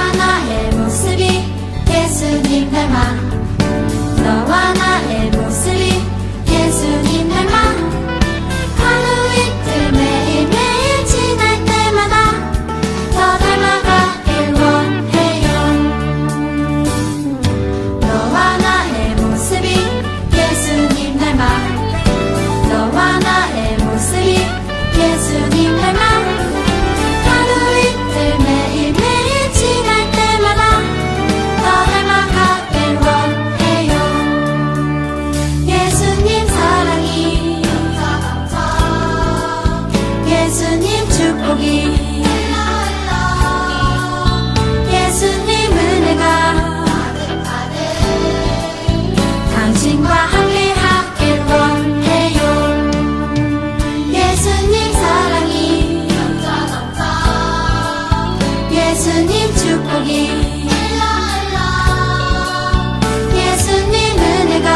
너와 나의 모습이 예수님 닮아 너와 나의 모습이 예수님 닮아 하루 이틀 매일매일 지날 때마다 더 닮아가길 원해요. 너와 나의 모습이 예수님 닮아 너와 나의 모습이 예수님 닮아 하루 이틀 매일매일 지날 때마다 더 닮아가길 원해요. 예수님 사랑이 예수님 축복이 예수님 은혜가 당신과 함께 하길 원해요. 예수님 사랑이 예수님 축복이 예수님 은혜가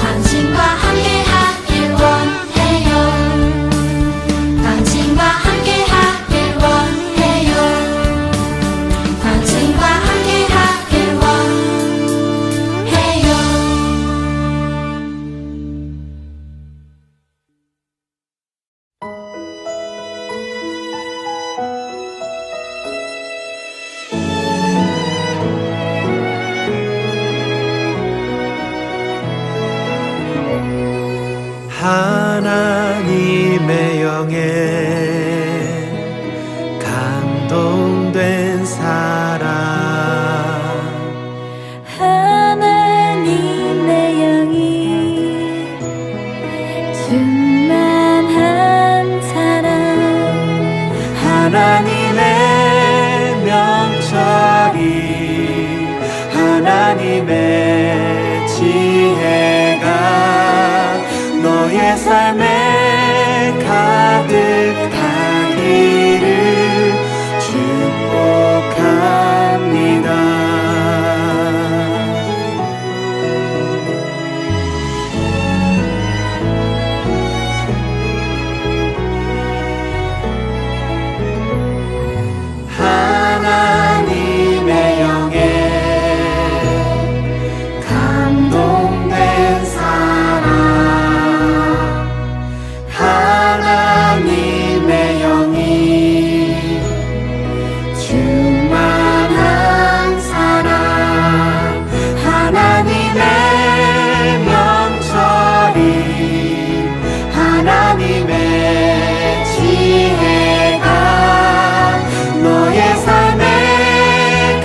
당신과 함께 하길 원해요. 당신과 함께 하길 원해요. 당신과 함께 하길 원해요. 하나님의 영에 감동된 사람 하나님의 영이 충만한 사람 하나님의 명철이 하나님의 지혜가 너의 삶에 가득하기를 축복합니다. 하나님의 영에 감동된 사람 하나님의 영이 충만한 사람 하나님의 명철이 하나님의 지혜가 너의 삶에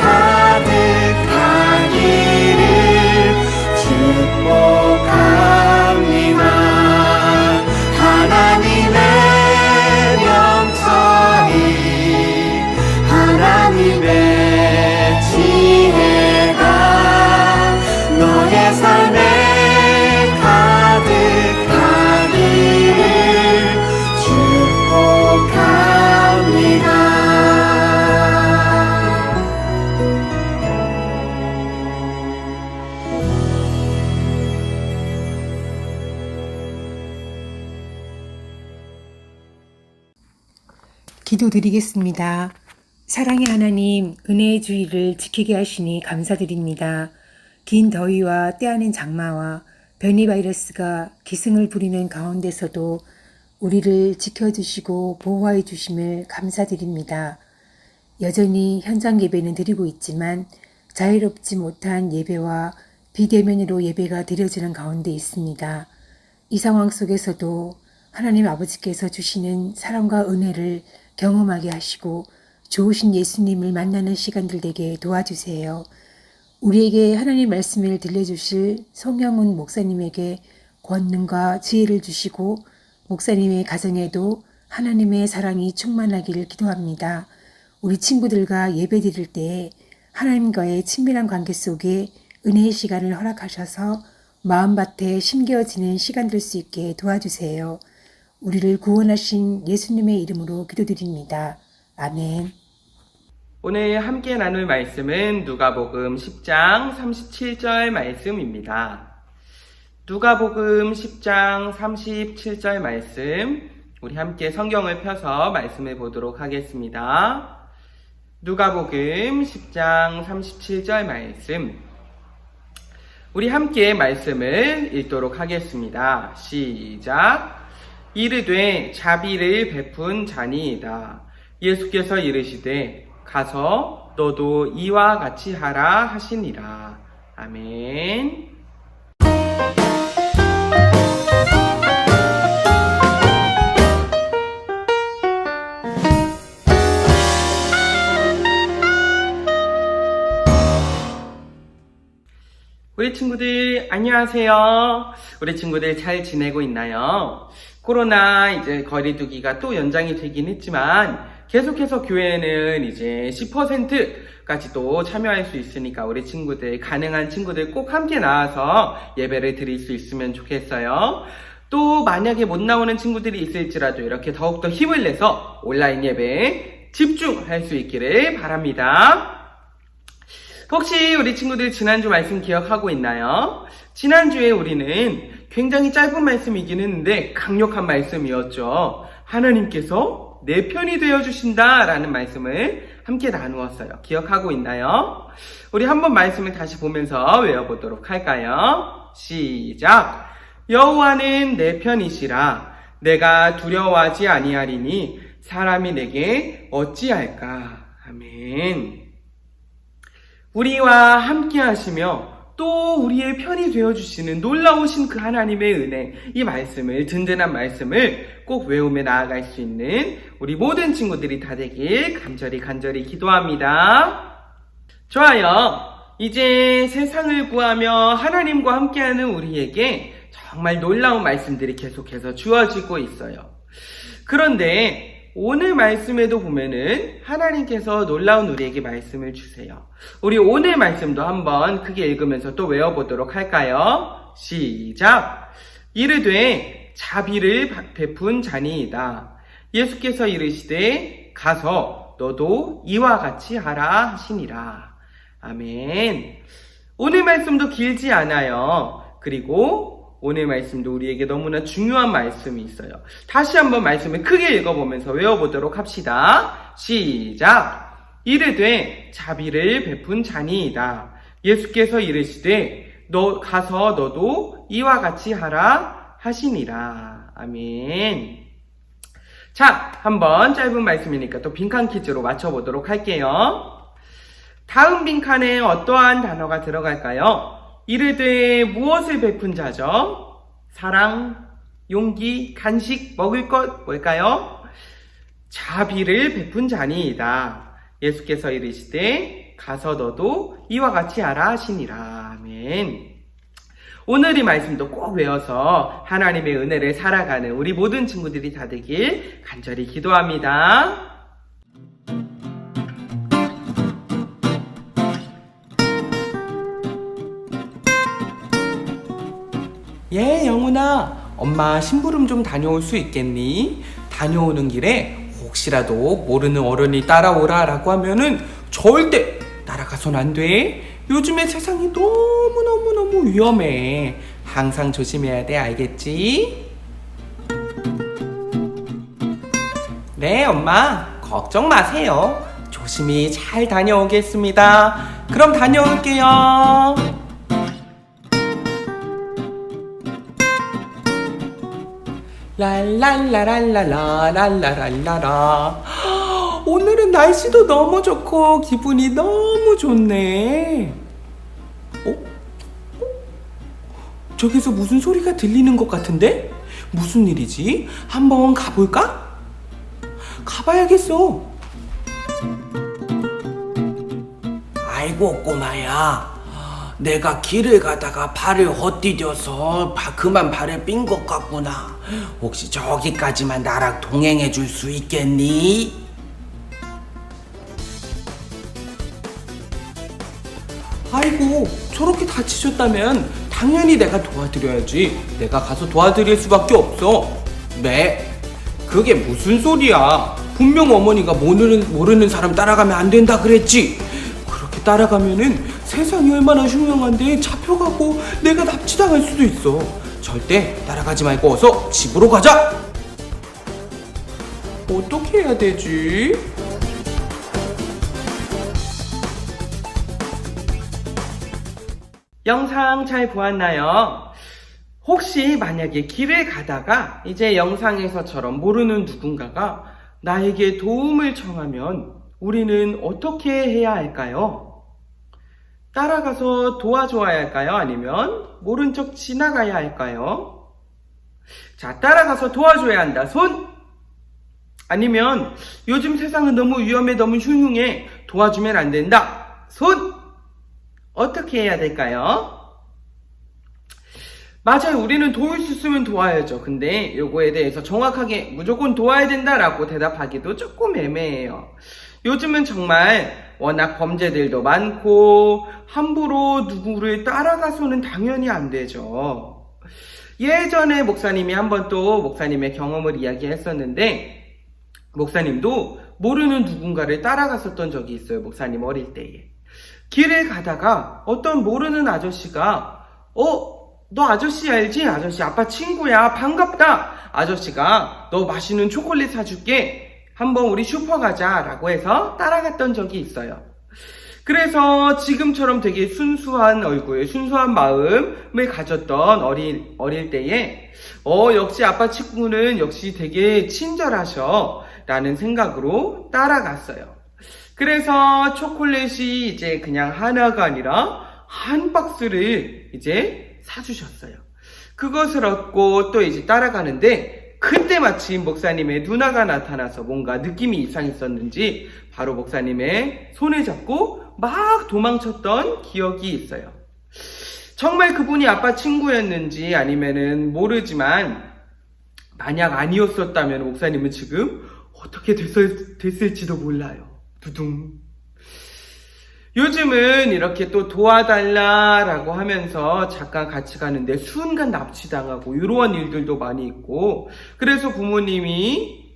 가득하기를 축복합니다. 하나님의 명철이 하나님의 지혜가 너의 삶에 가득하기를 축복합니다. 기도드리겠습니다. 사랑의 하나님, 은혜의 주의를 지키게 하시니 감사드립니다. 긴 더위와 때아닌 장마와 변이 바이러스가 기승을 부리는 가운데서도 우리를 지켜주시고 보호해 주심을 감사드립니다. 여전히 현장 예배는 드리고 있지만 자유롭지 못한 예배와 비대면으로 예배가 드려지는 가운데 있습니다. 이 상황 속에서도 하나님 아버지께서 주시는 사랑과 은혜를 경험하게 하시고 좋으신 예수님을 만나는 시간들 되게 도와주세요. 우리에게 하나님 말씀을 들려주실 송영훈 목사님에게 권능과 지혜를 주시고 목사님의 가정에도 하나님의 사랑이 충만하기를 기도합니다. 우리 친구들과 예배 드릴 때에 하나님과의 친밀한 관계 속에 은혜의 시간을 허락하셔서 마음밭에 심겨지는 시간 될 수 있게 도와주세요. 우리를 구원하신 예수님의 이름으로 기도드립니다. 아멘. 오늘 함께 나눌 말씀은 누가복음 10장 37절 말씀입니다. 누가복음 10장 37절 말씀 우리 함께 성경을 펴서 말씀해 보도록 하겠습니다. 누가복음 10장 37절 말씀. 우리 함께 말씀을 읽도록 하겠습니다. 시작. 이르되 자비를 베푼 자니이다. 예수께서 이르시되 가서 너도 이와 같이 하라 하시니라. 아멘. 우리 친구들 안녕하세요. 우리 친구들 잘 지내고 있나요? 코로나 이제 거리두기가 또 연장이 되긴 했지만 계속해서 교회는 이제 10%까지도 참여할 수 있으니까 우리 친구들, 가능한 친구들 꼭 함께 나와서 예배를 드릴 수 있으면 좋겠어요. 또 만약에 못 나오는 친구들이 있을지라도 이렇게 더욱더 힘을 내서 온라인 예배에 집중할 수 있기를 바랍니다. 혹시 우리 친구들 지난주 말씀 기억하고 있나요? 지난주에 우리는 굉장히 짧은 말씀이긴 했는데 강력한 말씀이었죠. 하나님께서 내 편이 되어주신다 라는 말씀을 함께 나누었어요. 기억하고 있나요? 우리 한번 말씀을 다시 보면서 외워보도록 할까요? 시작! 여호와는 내 편이시라. 내가 두려워하지 아니하리니 사람이 내게 어찌할까. 아멘. 우리와 함께 하시며 또 우리의 편이 되어주시는 놀라우신 그 하나님의 은혜, 이 말씀을, 든든한 말씀을 꼭 외우며 나아갈 수 있는 우리 모든 친구들이 다 되길 간절히 기도합니다. 좋아요. 이제 세상을 구하며 하나님과 함께하는 우리에게 정말 놀라운 말씀들이 계속해서 주어지고 있어요. 그런데 오늘 말씀에도 보면은 하나님께서 놀라운 우리에게 말씀을 주세요. 우리 오늘 말씀도 한번 크게 읽으면서 또 외워보도록 할까요? 시작! 이르되 자비를 베푼 자니이다. 예수께서 이르시되 가서 너도 이와 같이 하라 하시니라. 아멘. 오늘 말씀도 길지 않아요. 그리고 오늘 말씀도 우리에게 너무나 중요한 말씀이 있어요. 다시 한번 말씀을 크게 읽어보면서 외워보도록 합시다. 시작! 이르되 자비를 베푼 자니이다. 예수께서 이르시되 너 가서 너도 이와 같이 하라 하시니라. 아멘. 자, 한번 짧은 말씀이니까 또 빈칸 퀴즈로 맞춰보도록 할게요. 다음 빈칸에 어떠한 단어가 들어갈까요? 이르되 무엇을 베푼 자죠? 사랑, 용기, 간식, 먹을 것 뭘까요? 자비를 베푼 자니이다. 예수께서 이르시되 가서 너도 이와 같이 하라 하시니라. 아멘. 오늘 이 말씀도 꼭 외워서 하나님의 은혜를 살아가는 우리 모든 친구들이 다 되길 간절히 기도합니다. 예, 영훈아, 엄마 심부름 좀 다녀올 수 있겠니? 다녀오는 길에 혹시라도 모르는 어른이 따라오라 라고 하면은 절대 따라가선 안 돼. 요즘에 세상이 너무너무 위험해. 항상 조심해야 돼, 알겠지? 네, 엄마, 걱정 마세요. 조심히 잘 다녀오겠습니다. 그럼 다녀올게요. 랄랄라랄라라랄라랄라라. 오늘은 날씨도 너무 좋고 기분이 너무 좋네. 저기서 무슨 소리가 들리는 것 같은데? 무슨 일이지? 한번 가볼까? 가봐야겠어. 아이고 꼬마야, 내가 길을 가다가 발을 헛디뎌서 그만 발을 삔 것 같구나. 혹시 저기까지만 나랑 동행해 줄 수 있겠니? 아이고, 저렇게 다치셨다면 당연히 내가 도와드려야지. 내가 가서 도와드릴 수밖에 없어. 네? 그게 무슨 소리야? 분명 어머니가 모르는 사람 따라가면 안 된다 그랬지. 그렇게 따라가면은 세상이 얼마나 흉흉한데 잡혀가고 내가 납치당할 수도 있어. 절대 따라가지 말고 어서 집으로 가자. 어떻게 해야 되지? 영상 잘 보았나요? 혹시 만약에 길을 가다가 이제 영상에서처럼 모르는 누군가가 나에게 도움을 청하면 우리는 어떻게 해야 할까요? 따라가서 도와줘야 할까요? 아니면 모른 척 지나가야 할까요? 자, 따라가서 도와줘야 한다. 손! 아니면 요즘 세상은 너무 위험해, 너무 흉흉해. 도와주면 안 된다. 손! 어떻게 해야 될까요? 맞아요. 우리는 도울 수 있으면 도와야죠. 근데 요거에 대해서 정확하게 무조건 도와야 된다라고 대답하기도 조금 애매해요. 요즘은 정말 워낙 범죄들도 많고 함부로 누구를 따라가서는 당연히 안 되죠. 예전에 목사님이 한번 또 목사님의 경험을 이야기했었는데 목사님도 모르는 누군가를 따라갔었던 적이 있어요. 목사님 어릴 때에. 길을 가다가 어떤 모르는 아저씨가 너 아저씨 알지? 아저씨 아빠 친구야. 반갑다. 아저씨가 너 맛있는 초콜릿 사줄게. 한번 우리 슈퍼 가자 라고 해서 따라갔던 적이 있어요. 그래서 지금처럼 되게 순수한 얼굴, 순수한 마음을 가졌던 어릴 때에 역시 아빠 친구는 역시 되게 친절하셔 라는 생각으로 따라갔어요. 그래서 초콜릿이 이제 그냥 하나가 아니라 한 박스를 이제 사주셨어요. 그것을 얻고 또 이제 따라가는데 그때 마침 목사님의 누나가 나타나서 뭔가 느낌이 이상했었는지 바로 목사님의 손을 잡고 막 도망쳤던 기억이 있어요. 정말 그분이 아빠 친구였는지 아니면은 모르지만 만약 아니었었다면 목사님은 지금 어떻게 됐을지도 몰라요. 두둥. 요즘은 이렇게 또 도와달라라고 하면서 잠깐 같이 가는데 순간 납치당하고 이러한 일들도 많이 있고 그래서 부모님이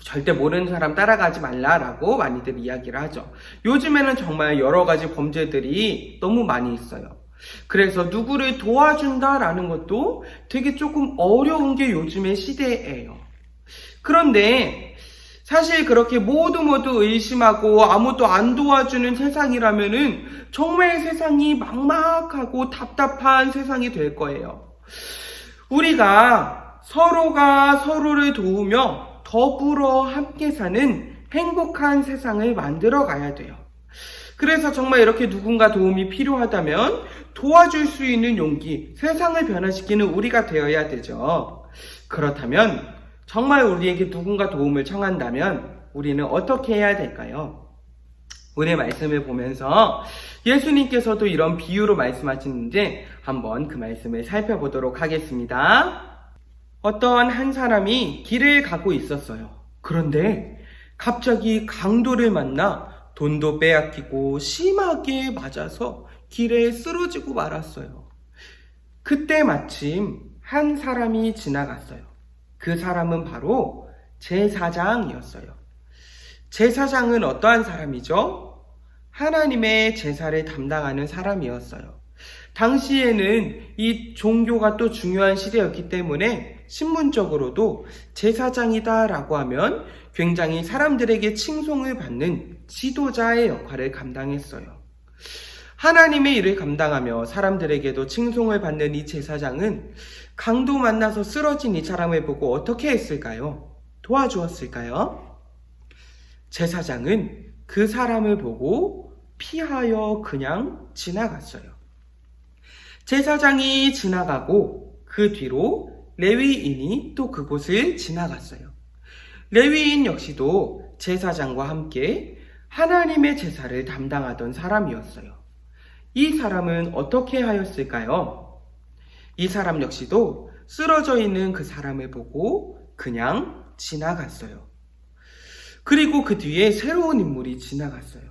절대 모르는 사람 따라가지 말라라고 많이들 이야기를 하죠. 요즘에는 정말 여러 가지 범죄들이 너무 많이 있어요. 그래서 누구를 도와준다라는 것도 되게 조금 어려운 게 요즘의 시대예요. 그런데 사실 그렇게 모두 의심하고 아무도 안 도와주는 세상이라면은 정말 세상이 막막하고 답답한 세상이 될 거예요. 우리가 서로가 서로를 도우며 더불어 함께 사는 행복한 세상을 만들어 가야 돼요. 그래서 정말 이렇게 누군가 도움이 필요하다면 도와줄 수 있는 용기, 세상을 변화시키는 우리가 되어야 되죠. 그렇다면 정말 우리에게 누군가 도움을 청한다면 우리는 어떻게 해야 될까요? 오늘 말씀을 보면서 예수님께서도 이런 비유로 말씀하시는데 한번 그 말씀을 살펴보도록 하겠습니다. 어떤 한 사람이 길을 가고 있었어요. 그런데 갑자기 강도를 만나 돈도 빼앗기고 심하게 맞아서 길에 쓰러지고 말았어요. 그때 마침 한 사람이 지나갔어요. 그 사람은 바로 제사장이었어요. 제사장은 어떠한 사람이죠? 하나님의 제사를 담당하는 사람이었어요. 당시에는 이 종교가 또 중요한 시대였기 때문에 신문적으로도 제사장이다라고 하면 굉장히 사람들에게 칭송을 받는 지도자의 역할을 감당했어요. 하나님의 일을 감당하며 사람들에게도 칭송을 받는 이 제사장은 강도 만나서 쓰러진 이 사람을 보고 어떻게 했을까요? 도와주었을까요? 제사장은 그 사람을 보고 피하여 그냥 지나갔어요. 제사장이 지나가고 그 뒤로 레위인이 또 그곳을 지나갔어요. 레위인 역시도 제사장과 함께 하나님의 제사를 담당하던 사람이었어요. 이 사람은 어떻게 하였을까요? 이 사람 역시도 쓰러져 있는 그 사람을 보고 그냥 지나갔어요. 그리고 그 뒤에 새로운 인물이 지나갔어요.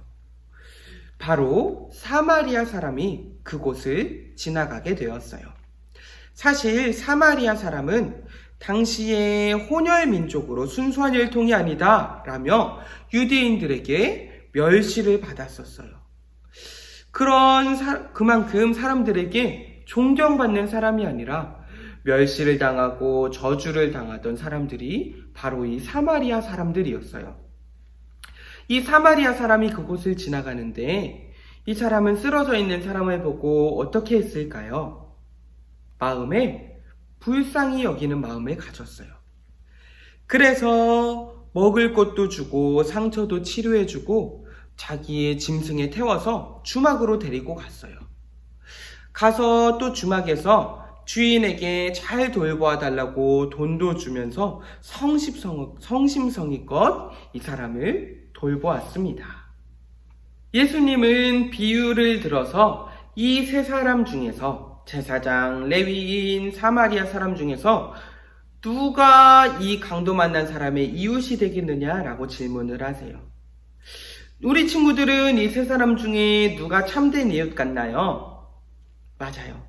바로 사마리아 사람이 그곳을 지나가게 되었어요. 사실 사마리아 사람은 당시에 혼혈 민족으로 순수한 혈통이 아니다 라며 유대인들에게 멸시를 받았었어요. 그만큼 사람들에게 존경받는 사람이 아니라 멸시를 당하고 저주를 당하던 사람들이 바로 이 사마리아 사람들이었어요. 이 사마리아 사람이 그곳을 지나가는데 이 사람은 쓰러져 있는 사람을 보고 어떻게 했을까요? 마음에 불쌍히 여기는 마음을 가졌어요. 그래서 먹을 것도 주고 상처도 치료해주고 자기의 짐승에 태워서 주막으로 데리고 갔어요. 가서 또 주막에서 주인에게 잘 돌보아 달라고 돈도 주면서 성심성의껏 이 사람을 돌보았습니다. 예수님은 비유를 들어서 이 세 사람 중에서 제사장, 레위인, 사마리아 사람 중에서 누가 이 강도 만난 사람의 이웃이 되겠느냐라고 질문을 하세요. 우리 친구들은 이 세 사람 중에 누가 참된 이웃 같나요? 맞아요.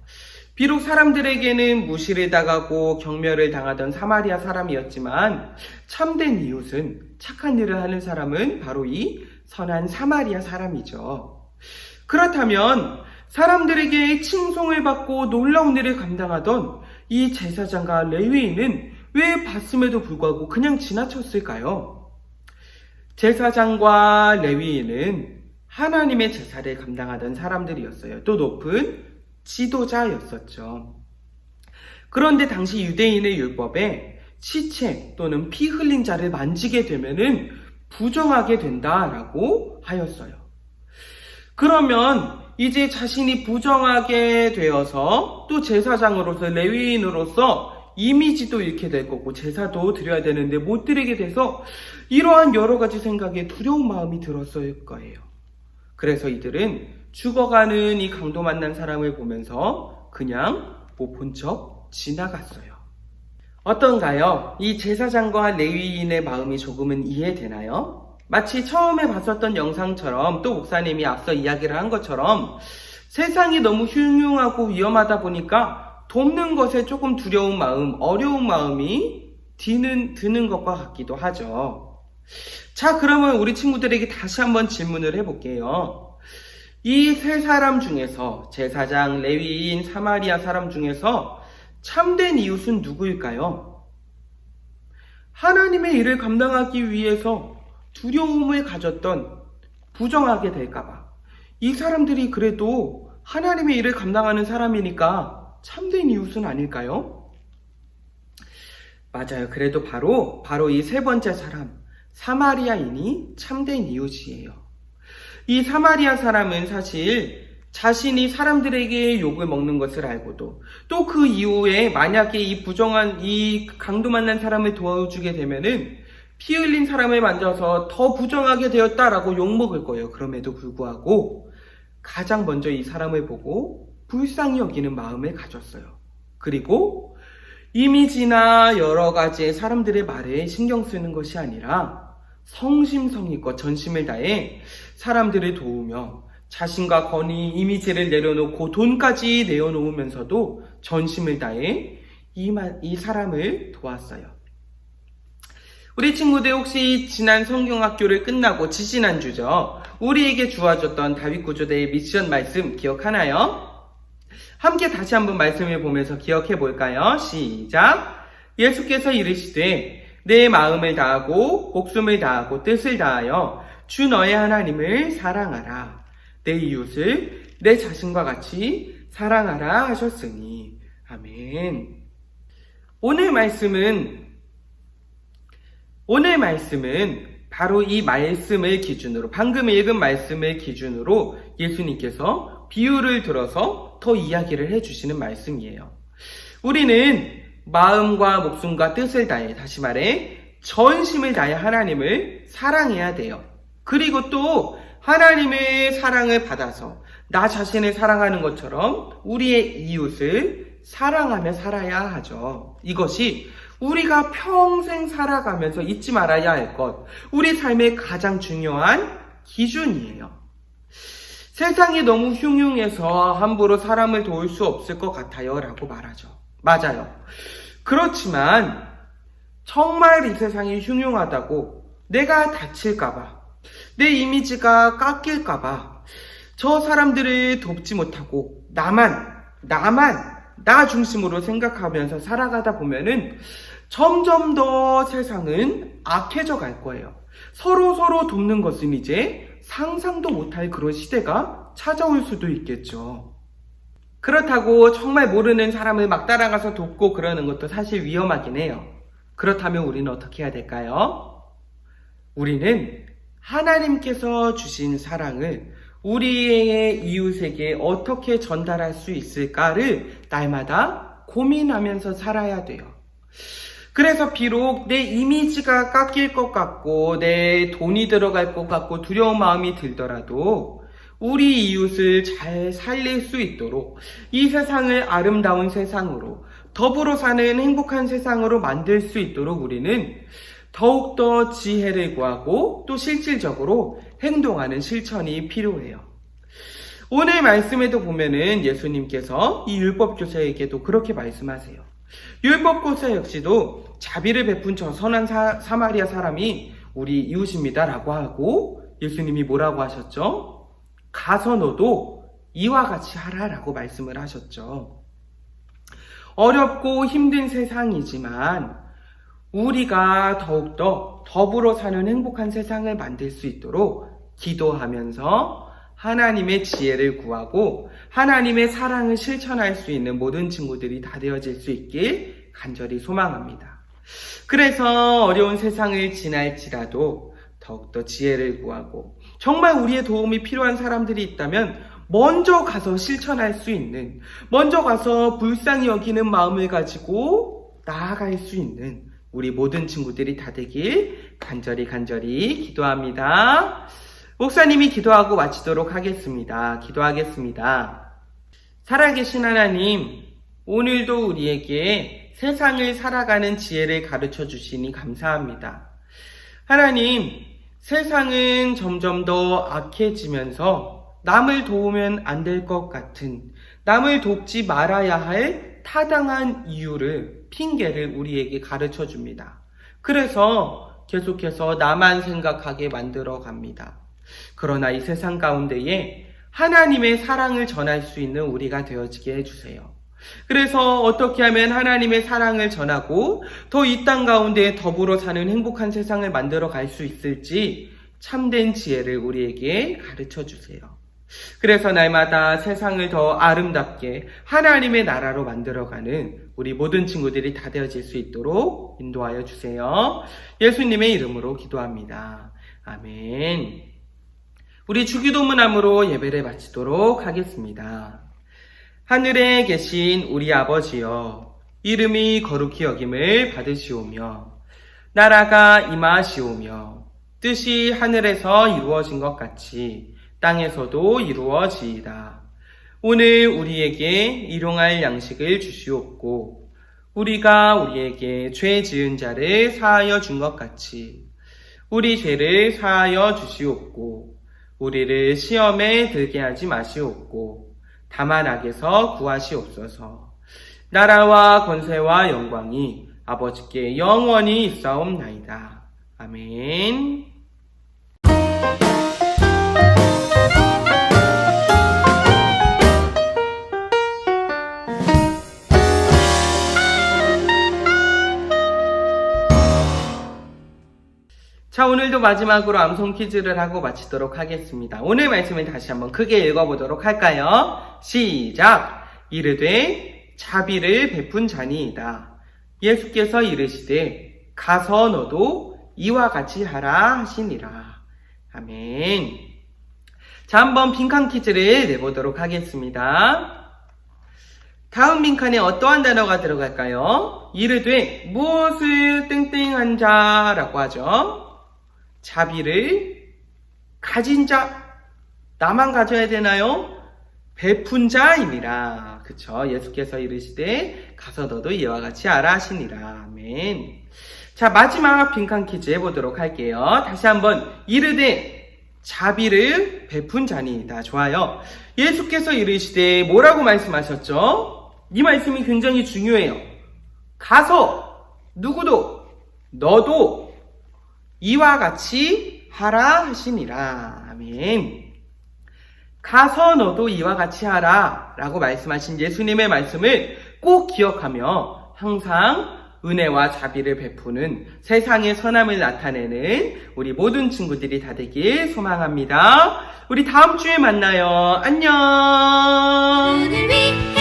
비록 사람들에게는 무시를 당하고 경멸을 당하던 사마리아 사람이었지만 참된 이웃은, 착한 일을 하는 사람은 바로 이 선한 사마리아 사람이죠. 그렇다면 사람들에게 칭송을 받고 놀라운 일을 감당하던 이 제사장과 레위인은 왜 봤음에도 불구하고 그냥 지나쳤을까요? 제사장과 레위인은 하나님의 제사를 감당하던 사람들이었어요. 또 높은 지도자였었죠. 그런데 당시 유대인의 율법에 시체 또는 피 흘린 자를 만지게 되면은 부정하게 된다라고 하였어요. 그러면 이제 자신이 부정하게 되어서 또 제사장으로서 레위인으로서 이미지도 잃게 될 거고 제사도 드려야 되는데 못 드리게 돼서 이러한 여러 가지 생각에 두려운 마음이 들었을 거예요. 그래서 이들은 죽어가는 이 강도 만난 사람을 보면서 그냥 못 본 척 지나갔어요. 어떤가요? 이 제사장과 레위인의 마음이 조금은 이해되나요? 마치 처음에 봤었던 영상처럼 또 목사님이 앞서 이야기를 한 것처럼 세상이 너무 흉흉하고 위험하다 보니까 돕는 것에 조금 두려운 마음, 어려운 마음이 드는 것과 같기도 하죠. 자, 그러면 우리 친구들에게 다시 한번 질문을 해볼게요. 이 세 사람 중에서 제사장, 레위인, 사마리아 사람 중에서 참된 이웃은 누구일까요? 하나님의 일을 감당하기 위해서 두려움을 가졌던, 부정하게 될까봐 이 사람들이 그래도 하나님의 일을 감당하는 사람이니까 참된 이웃은 아닐까요? 맞아요. 그래도 바로 이 세 번째 사람, 사마리아인이 참된 이웃이에요. 이 사마리아 사람은 사실 자신이 사람들에게 욕을 먹는 것을 알고도 또 그 이후에 만약에 이 강도 만난 사람을 도와주게 되면은 피 흘린 사람을 만져서 더 부정하게 되었다라고 욕먹을 거예요. 그럼에도 불구하고 가장 먼저 이 사람을 보고 불쌍히 여기는 마음을 가졌어요. 그리고 이미지나 여러 가지의 사람들의 말에 신경 쓰는 것이 아니라 성심성의껏 전심을 다해 사람들을 도우며 자신과 권위, 이미지를 내려놓고 돈까지 내어놓으면서도 전심을 다해 이 사람을 도왔어요. 우리 친구들 혹시 지난 성경학교를 끝나고 지지난주죠. 우리에게 주어졌던 다윗구조대의 미션 말씀 기억하나요? 함께 다시 한번 말씀을 보면서 기억해 볼까요? 시작! 예수께서 이르시되 내 마음을 다하고 목숨을 다하고 뜻을 다하여 주 너의 하나님을 사랑하라. 내 이웃을 내 자신과 같이 사랑하라 하셨으니. 아멘. 오늘 말씀은 바로 이 말씀을 기준으로, 방금 읽은 말씀을 기준으로 예수님께서 비유를 들어서 더 이야기를 해주시는 말씀이에요. 우리는 마음과 목숨과 뜻을 다해, 다시 말해 전심을 다해 하나님을 사랑해야 돼요. 그리고 또 하나님의 사랑을 받아서 나 자신을 사랑하는 것처럼 우리의 이웃을 사랑하며 살아야 하죠. 이것이 우리가 평생 살아가면서 잊지 말아야 할 것, 우리 삶의 가장 중요한 기준이에요. 세상이 너무 흉흉해서 함부로 사람을 도울 수 없을 것 같아요 라고 말하죠. 맞아요. 그렇지만 정말 이 세상이 흉흉하다고 내가 다칠까봐, 내 이미지가 깎일까봐 저 사람들을 돕지 못하고 나만 나 중심으로 생각하면서 살아가다 보면은 점점 더 세상은 악해져 갈 거예요. 서로 돕는 것은 이제 상상도 못할 그런 시대가 찾아올 수도 있겠죠. 그렇다고 정말 모르는 사람을 막 따라가서 돕고 그러는 것도 사실 위험하긴 해요. 그렇다면 우리는 어떻게 해야 될까요? 우리는 하나님께서 주신 사랑을 우리의 이웃에게 어떻게 전달할 수 있을까를 날마다 고민하면서 살아야 돼요. 그래서 비록 내 이미지가 깎일 것 같고 내 돈이 들어갈 것 같고 두려운 마음이 들더라도 우리 이웃을 잘 살릴 수 있도록 이 세상을 아름다운 세상으로 더불어 사는 행복한 세상으로 만들 수 있도록 우리는 더욱더 지혜를 구하고 또 실질적으로 행동하는 실천이 필요해요. 오늘 말씀에도 보면은 예수님께서 이 율법교사에게도 그렇게 말씀하세요. 율법교사 역시도 자비를 베푼 저 선한 사마리아 사람이 우리 이웃입니다 라고 하고 예수님이 뭐라고 하셨죠? 가서 너도 이와 같이 하라 라고 말씀을 하셨죠. 어렵고 힘든 세상이지만 우리가 더욱더 더불어 사는 행복한 세상을 만들 수 있도록 기도하면서 하나님의 지혜를 구하고 하나님의 사랑을 실천할 수 있는 모든 친구들이 다 되어질 수 있길 간절히 소망합니다. 그래서 어려운 세상을 지날지라도 더욱더 지혜를 구하고 정말 우리의 도움이 필요한 사람들이 있다면 먼저 가서 실천할 수 있는, 먼저 가서 불쌍히 여기는 마음을 가지고 나아갈 수 있는 우리 모든 친구들이 다 되길 간절히 기도합니다. 목사님이 기도하고 마치도록 하겠습니다. 기도하겠습니다. 살아계신 하나님, 오늘도 우리에게 세상을 살아가는 지혜를 가르쳐 주시니 감사합니다. 하나님, 세상은 점점 더 악해지면서 남을 도우면 안 될 것 같은, 남을 돕지 말아야 할 타당한 이유를, 핑계를 우리에게 가르쳐 줍니다. 그래서 계속해서 나만 생각하게 만들어 갑니다. 그러나 이 세상 가운데에 하나님의 사랑을 전할 수 있는 우리가 되어지게 해주세요. 그래서 어떻게 하면 하나님의 사랑을 전하고 더 이 땅 가운데 더불어 사는 행복한 세상을 만들어 갈 수 있을지 참된 지혜를 우리에게 가르쳐 주세요. 그래서 날마다 세상을 더 아름답게 하나님의 나라로 만들어가는 우리 모든 친구들이 다 되어질 수 있도록 인도하여 주세요. 예수님의 이름으로 기도합니다. 아멘. 우리 주기도문함으로 예배를 마치도록 하겠습니다. 하늘에 계신 우리 아버지여, 이름이 거룩히 여김을 받으시오며 나라가 임하시오며 뜻이 하늘에서 이루어진 것 같이 땅에서도 이루어지이다. 오늘 우리에게 일용할 양식을 주시옵고 우리가 우리에게 죄 지은 자를 사하여 준 것 같이 우리 죄를 사하여 주시옵고 우리를 시험에 들게 하지 마시옵고 다만 악에서 구하시옵소서. 나라와 권세와 영광이 아버지께 영원히 있사옵나이다. 아멘. 자, 오늘도 마지막으로 암송 퀴즈를 하고 마치도록 하겠습니다. 오늘 말씀을 다시 한번 크게 읽어보도록 할까요? 시작! 이르되 자비를 베푼 자니이다. 예수께서 이르시되 가서 너도 이와 같이 하라 하시니라. 아멘. 자, 한번 빈칸 퀴즈를 내보도록 하겠습니다. 다음 빈칸에 어떠한 단어가 들어갈까요? 이르되 무엇을 땡땡한 자라고 하죠. 자비를 가진 자, 나만 가져야 되나요? 베푼 자이니라. 그쵸? 예수께서 이르시되 가서 너도 이와 같이 하라 하시니라. 아멘. 자, 마지막 빈칸 퀴즈 해보도록 할게요. 다시 한번 이르되 자비를 베푼 자니이다. 좋아요. 예수께서 이르시되 뭐라고 말씀하셨죠? 이 말씀이 굉장히 중요해요. 가서 누구도 너도 이와 같이 하라 하시니라. 아멘. 가서 너도 이와 같이 하라 라고 말씀하신 예수님의 말씀을 꼭 기억하며 항상 은혜와 자비를 베푸는 세상의 선함을 나타내는 우리 모든 친구들이 다 되길 소망합니다. 우리 다음 주에 만나요. 안녕. 하늘 위